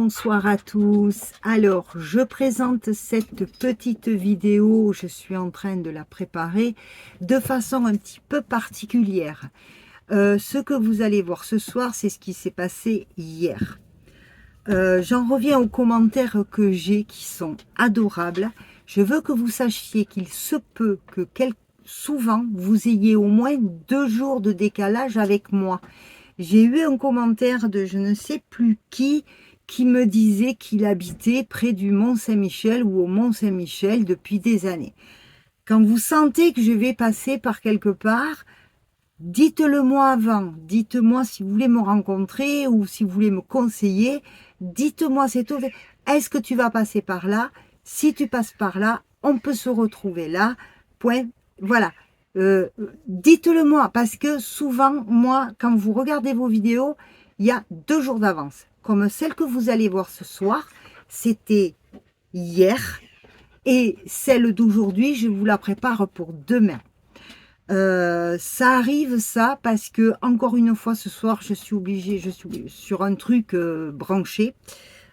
bonsoir à tous. Alors, je présente cette petite vidéo, je suis en train de la préparer de façon un petit peu particulière. Ce que vous allez voir ce soir, c'est ce qui s'est passé hier. J'en reviens aux commentaires que j'ai qui sont adorables. Je veux que vous sachiez qu'il se peut que souvent vous ayez au moins 2 jours de décalage avec moi. J'ai eu un commentaire de je ne sais plus qui me disait qu'il habitait près du Mont-Saint-Michel ou au Mont-Saint-Michel depuis des années. Quand vous sentez que je vais passer par quelque part, dites-le moi avant. Dites-moi si vous voulez me rencontrer ou si vous voulez me conseiller. Dites-moi, c'est tout. Est-ce que tu vas passer par là? Si tu passes par là, on peut se retrouver là. Point. Voilà. Dites-le moi, parce que souvent, moi, quand vous regardez vos vidéos, il y a 2 jours d'avance. Comme celle que vous allez voir ce soir, c'était hier. Et celle d'aujourd'hui, je vous la prépare pour demain. Ça arrive ça parce que encore une fois ce soir je suis obligée, je suis sur un truc branché.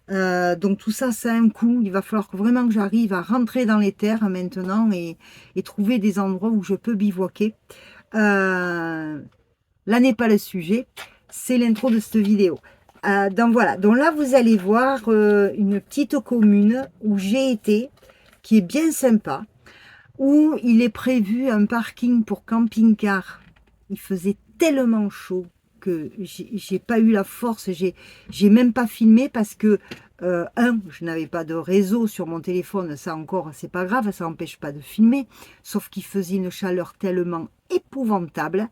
Donc tout ça, ça a un coût. Il va falloir vraiment que j'arrive à rentrer dans les terres maintenant et trouver des endroits où je peux bivouaquer. Là n'est pas le sujet, c'est l'intro de cette vidéo. Donc voilà, donc là vous allez voir une petite commune où j'ai été, qui est bien sympa, où il est prévu un parking pour camping-car. Il faisait tellement chaud que j'ai pas eu la force, j'ai même pas filmé parce que je n'avais pas de réseau sur mon téléphone, ça encore c'est pas grave, ça n'empêche pas de filmer, sauf qu'il faisait une chaleur tellement épouvantable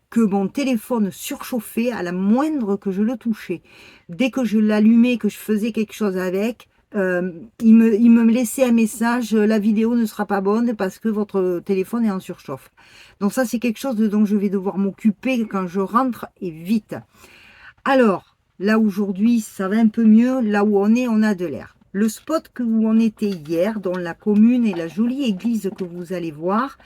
que mon téléphone surchauffait à la moindre que je le touchais. Dès que je l'allumais, que je faisais quelque chose avec, il me laissait un message, la vidéo ne sera pas bonne parce que votre téléphone est en surchauffe. Donc ça, c'est quelque chose dont je vais devoir m'occuper quand je rentre, et vite. Alors, là aujourd'hui, ça va un peu mieux. Là où on a de l'air. Le spot où on était hier, dans la commune et la jolie église que vous allez voir,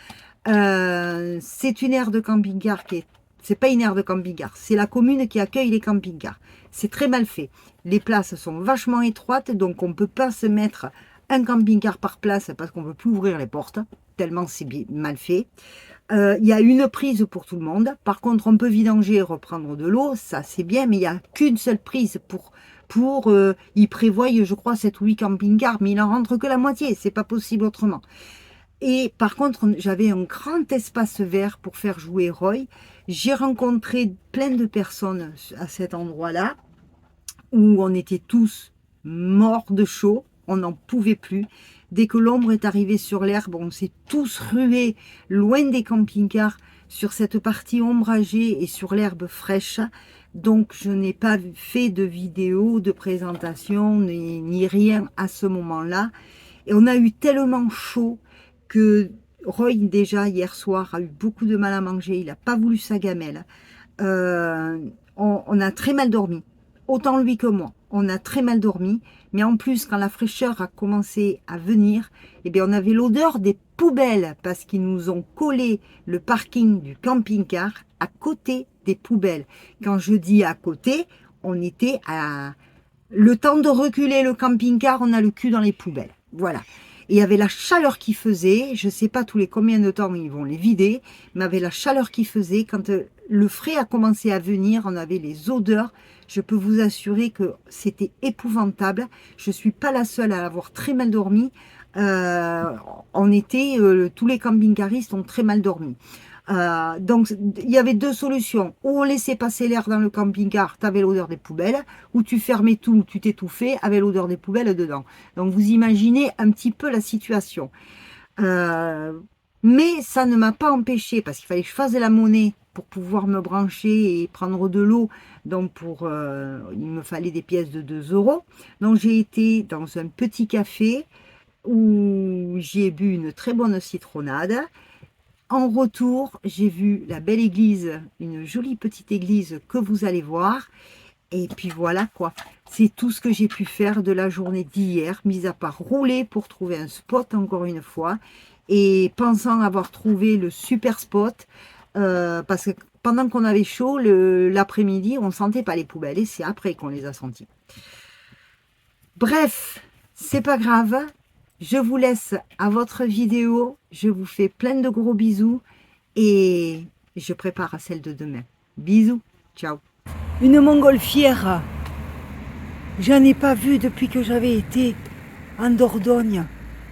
c'est une aire de camping-car qui est... C'est pas une aire de camping-car, c'est la commune qui accueille les camping-cars. C'est très mal fait. Les places sont vachement étroites, donc on ne peut pas se mettre un camping-car par place parce qu'on ne peut plus ouvrir les portes, tellement c'est mal fait. Il y a une prise pour tout le monde. Par contre, on peut vidanger et reprendre de l'eau, ça c'est bien, mais il n'y a qu'une seule prise ils prévoient, je crois, 7 ou 8 camping-cars, mais il en rentre que la moitié, c'est pas possible autrement. Et par contre, j'avais un grand espace vert pour faire jouer Roy. J'ai rencontré plein de personnes à cet endroit-là, où on était tous morts de chaud, on n'en pouvait plus. Dès que l'ombre est arrivée sur l'herbe, on s'est tous rués loin des camping-cars sur cette partie ombragée et sur l'herbe fraîche. Donc je n'ai pas fait de vidéo, de présentation, ni rien à ce moment-là. Et on a eu tellement chaud que Roy, déjà hier soir, a eu beaucoup de mal à manger. Il n'a pas voulu sa gamelle. On a très mal dormi. Autant lui que moi. On a très mal dormi. Mais en plus, quand la fraîcheur a commencé à venir, eh bien, on avait l'odeur des poubelles parce qu'ils nous ont collé le parking du camping-car à côté des poubelles. Quand je dis à côté, on était à... Le temps de reculer le camping-car, on a le cul dans les poubelles. Voilà. Et il y avait la chaleur qui faisait, je ne sais pas tous les combien de temps ils vont les vider, mais avec la chaleur qui faisait, quand le frais a commencé à venir, on avait les odeurs, je peux vous assurer que c'était épouvantable. Je ne suis pas la seule à avoir très mal dormi. Tous les camping-caristes ont très mal dormi. Donc il y avait 2 solutions, ou on laissait passer l'air dans le camping-car, tu avais l'odeur des poubelles, ou tu fermais tout, tu t'étouffais avec l'odeur des poubelles dedans. Donc vous imaginez un petit peu la situation. Mais ça ne m'a pas empêché, parce qu'il fallait que je fasse de la monnaie pour pouvoir me brancher et prendre de l'eau. Donc il me fallait des pièces de 2 €. Donc j'ai été dans un petit café où j'ai bu une très bonne citronnade. En retour, j'ai vu la belle église, une jolie petite église que vous allez voir. Et puis voilà quoi, c'est tout ce que j'ai pu faire de la journée d'hier, mis à part rouler pour trouver un spot encore une fois. Et pensant avoir trouvé le super spot, parce que pendant qu'on avait chaud, l'après-midi, on ne sentait pas les poubelles et c'est après qu'on les a senties. Bref, c'est pas grave. Je vous laisse à votre vidéo. Je vous fais plein de gros bisous et je prépare celle de demain. Bisous, ciao. Une montgolfière, j'en ai pas vu depuis que j'avais été en Dordogne.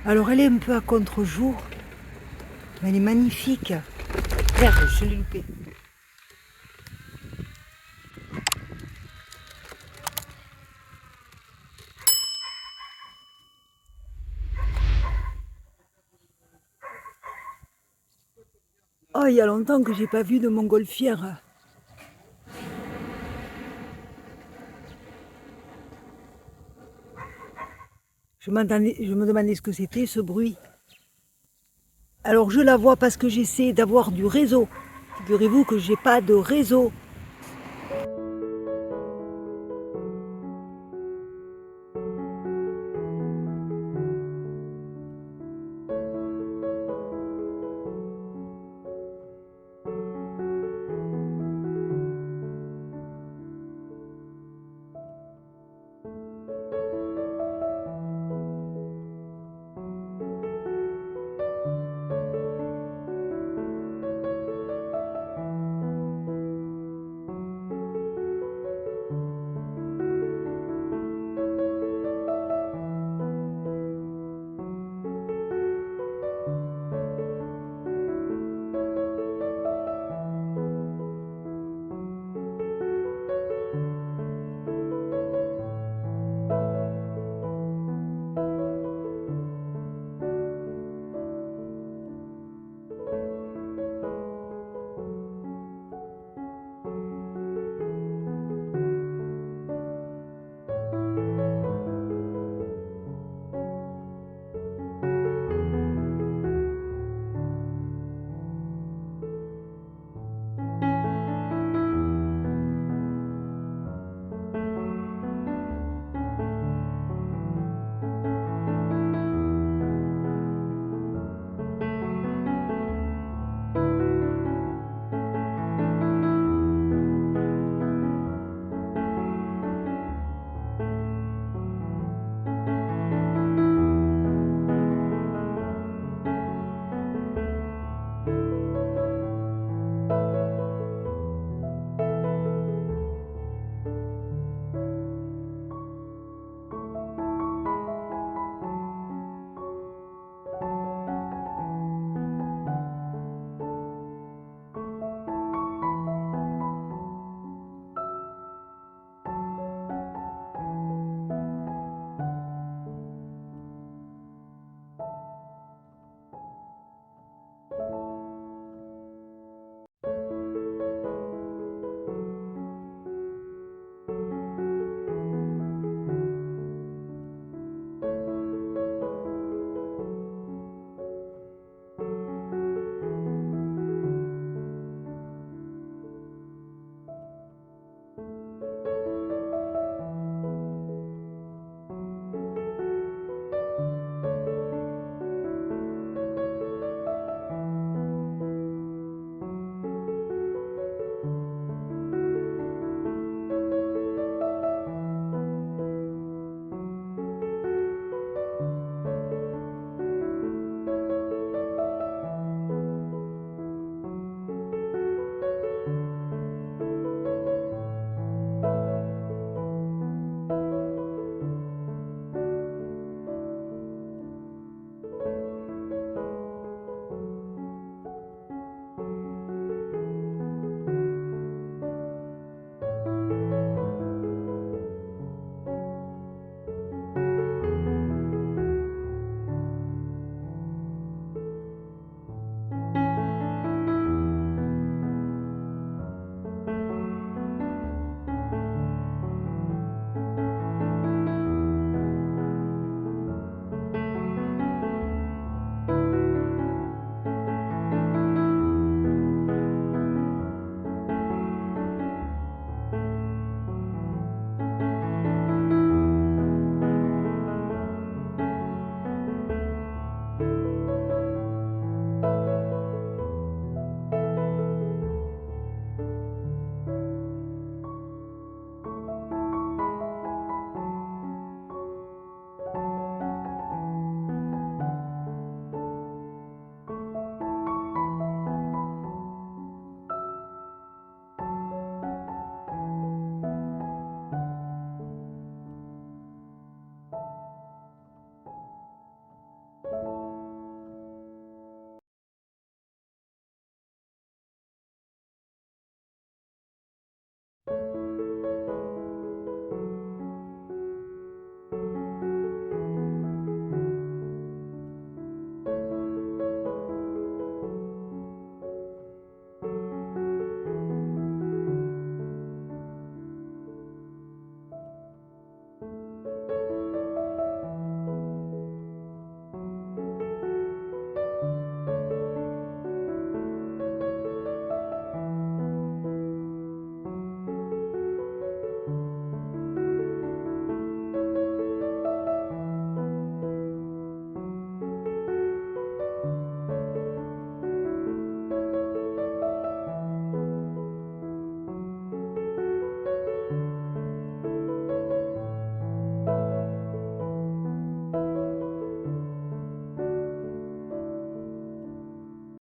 Alors elle est un peu à contre-jour, mais elle est magnifique. Merde, je l'ai loupé. Oh, il y a longtemps que j'ai pas vu de montgolfière. Je me demandais ce que c'était ce bruit. Alors je la vois parce que j'essaie d'avoir du réseau. Figurez-vous que j'ai pas de réseau.